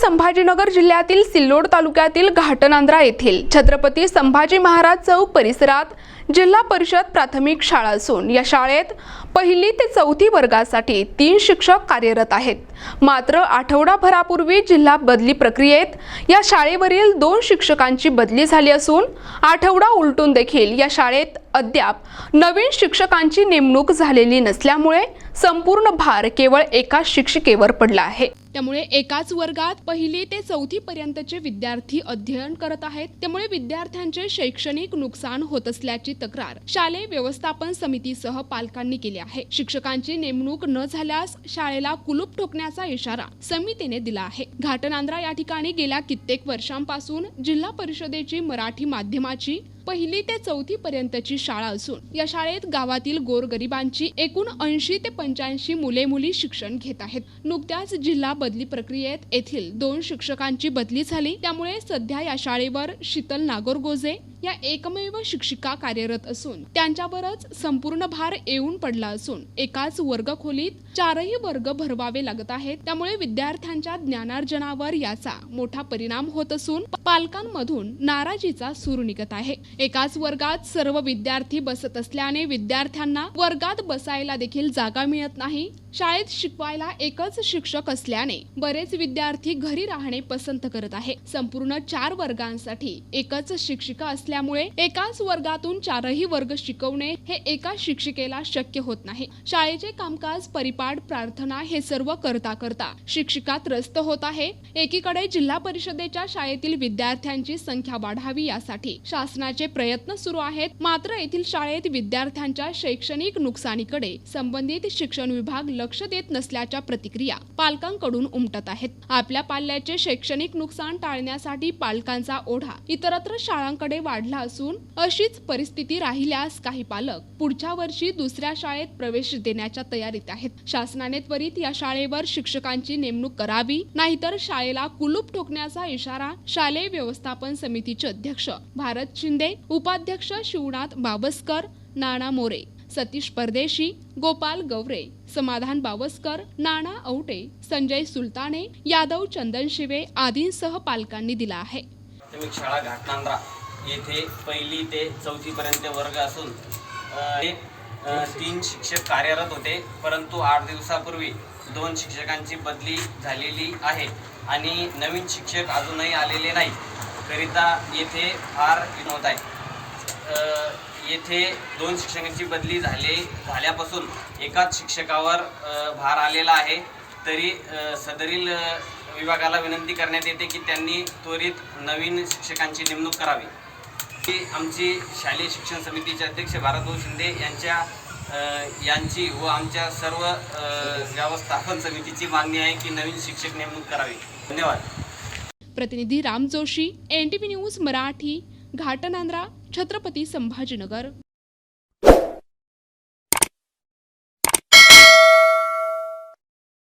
संभाजीनगर जिल्ह्यातील सिल्लोड तालुक्यातील घाटनांद्रा येथील छत्रपती संभाजी महाराज चौक परिसरात जिल्हा परिषद प्राथमिक शाळा असून या शाळेत पहिली ते चौथी वर्गासाठी 3 शिक्षक कार्यरत आहेत। मात्र आठवडाभरापूर्वी जिल्हा बदली प्रक्रियेत या शाळेवरील 2 शिक्षकांची बदली झाली असून आठवडा उलटून देखील या शाळेत अद्याप नवीन शिक्षकांची नेमणूक झालेली नसल्यामुळे संपूर्ण भार केवळ एका शिक्षिकेवर पडला आहे। त्यामुळे एकाच वर्गात पहिली ते चौथी पर्यंतचे विद्यार्थी अध्ययन करत आहेत। त्यामुळे विद्यार्थ्यांचे शैक्षणिक नुकसान होत असल्याची तक्रार शालेय व्यवस्थापन समितीसह पालकांनी केली आहे। शिक्षकांची नेमणूक न झाल्यास शाळेला कुलूप ठोकण्याचा इशारा समितीने दिला आहे। घाटनांद्रा या ठिकाणी गेल्या कित्येक वर्षांपासून जिल्हा परिषदेची मराठी माध्यमाची पहिली ते चौथी पर्यंतची शाळा असून या शाळेत गावातील गोरगरिबांची एकूण 80 ते 85 मुले मुली शिक्षण घेत आहेत। नुकत्याच जिल्हा बदली प्रक्रियेत येथील 2 शिक्षकांची बदली झाली। त्यामुळे सध्या या शाळेवर शीतल नागोरगोजे या एकमेव शिक्षिका कार्यरत असून त्यांच्यावरच संपूर्ण भार येऊन पडला असून एकाच वर्गखोलीत 4ही वर्ग भरवावे लागत आहेत। त्यामुळे विद्यार्थ्यांच्या ज्ञानार्जनावर याचा मोठा परिणाम होत असून पालकांमधून नाराजीचा सूर निघत आहे। एकाच वर्गात सर्व विद्यार्थी बसत असल्याने विद्यार्थ्यांना वर्गात बसायला देखील जागा मिळत नाही। शाळेत शिकवायला एकच शिक्षक असल्याने बरेच विद्यार्थी घरी राहणे पसंत करत आहे। संपूर्ण 4 वर्गांसाठी एकच शिक्षिका असल्यामुळे एकाच वर्गातून 4ही वर्ग शिकवणे हे एका शिक्षिकेला शक्य होत नाही। शाळेचे कामकाज परिपाठ प्रार्थना हे सर्व करता करता शिक्षिका त्रस्त होत आहे। एकीकडे जिल्हा परिषदेच्या शाळेतील विद्यार्थ्यांची संख्या वाढावी यासाठी शासनाचे प्रयत्न सुरू आहेत। मात्र येथील शाळेत विद्यार्थ्यांच्या शैक्षणिक नुकसानीकडे संबंधित शिक्षण विभाग लक्ष देत नसल्याच्या प्रतिक्रिया पालकांकडून उमटत आहेत। आपल्या पाल्याचे शैक्षणिक नुकसान टाळण्यासाठी पालकांचा ओढा इतरत्र शाळांकडे वाढला असून अशीच परिस्थिती राहिल्यास काही पालक पुढच्या वर्षी दुसऱ्या शाळेत प्रवेश देण्याच्या तयारीत आहेत। शासनाने त्वरित या शाळेवर शिक्षकांची नेमणूक करावी, नाहीतर शाळेला कुलूप ठोकण्याचा इशारा शालेय व्यवस्थापन समितीचे अध्यक्ष भारत शिंदे, उपाध्यक्ष शिवनाथ बावस्कर, नाना मोरे, सतीश परदेशी, गोपाल गवरे, समाधान बावस्कर, नाना औटे, संजय सुलताने, यादव चंदन शिवे आदींसह पालकांनी दिला आहे। प्राथमिक शाळा घाटनांद्रा येथे पहिली ते चौथी पर्यंत वर्ग असून 3 शिक्षक कार्यरत होते, परंतु 8 दिवसापूर्वी 2 शिक्षकांची बदली झालेली आहे आणि नवीन शिक्षक अजूनही आलेले नाही करिता येथे फार होत आहे। येथे 2 शिक्षकांची बदली झाल्यापासून एकाच शिक्षकावर भार आलेला आहे। तरी सदरील विभागाला विनंती करण्यात येते की त्यांनी त्वरित नवीन शिक्षकांची नेमणूक करावी। आमची शालेय शिक्षण समितीचे अध्यक्ष भारत शिंदे यांची व आमच्या सर्व व्यवस्थापन समितीची मागणी आहे की नवीन शिक्षक नेमणूक करावी। धन्यवाद। प्रतिनिधी राम जोशी, NTV न्यूज मराठी, घाटनांद्रा, छत्रपती संभाजीनगर।